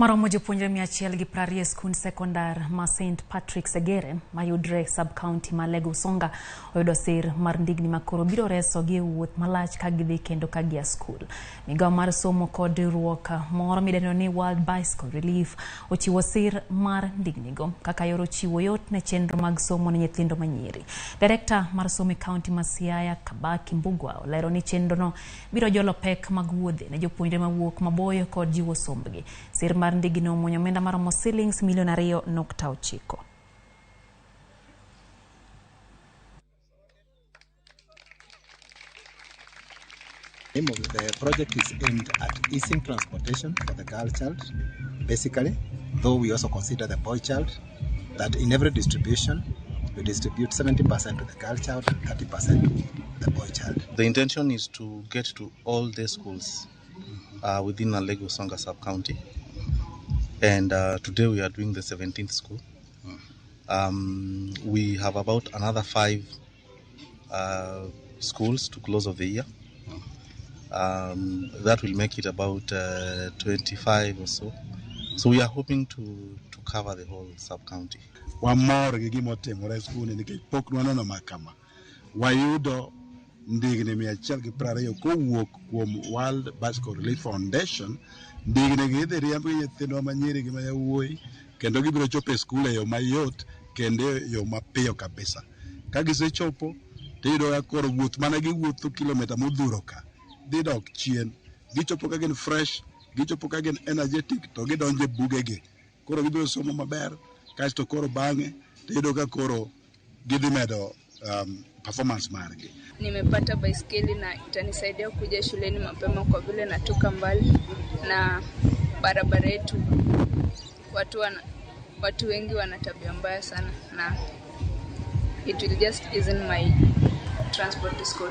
Maromo Jopuonjre 100 gi 20 sikund sekondar ma St Patrick Segere mayudre sub-county ma Lagos-Onga oyudo sir mar ndigni makoro biro reso gi wuoth malach ka gidhi kendo ka gia skul. Migawo mar somo kod riwruok moro midendo ni World Bicycle Relief ochiwo sir mar ndignigo kaka yoro chiwo yot ne chenro mag somo ne nyithindo manyiri. Director mar somo e kaunti ma Siaya Kabaki Mbugwa olero ni chenrono biro jolo pek mag wuodhe ne jopuonjre mawuok maboyo kod jiwo sombgi. Sir mar ndigni omuonyo omenda maromo shillings milion 2.9. The project is aimed at easing transportation for the girl child, basically, though we also consider the boy child, that in every distribution, we distribute 70% to the girl child and 30% to the boy child. The intention is to get to all the schools within a Lagos-Onga sub-county. And today we are doing the 17th school. We have about another 5 schools to close of the year. That will make it about 25 or so. So we are hoping to cover the whole sub-county. Oyudo ndigni 120 kowuok kuom World Bicycle Relief Foundation. Ndigni gi dhi riembo nyithindwa manyiri gi mayawuoyi kendo gibiro chopo e skul e yo mayot kendo e yo mapiyo kabisa. Ka gisechopo tiyudo ka koro wuoth mana giwuotho kilomita modhuro ka dhi dok chien. Gichopo ka gin fresh, gichopo ka gin energetic, to gidonjo e bugegi. Koro gibiro somo maber, kasto koro bang'e tiyudo ka koro gidhi medo performance margi. Nimepata baiskeli na itanisaidia kuja shuleni mapema kwa vile natoka mbali na barabara yetu watu wengi wana tabia mbaya sana na it will just ease my transport to school.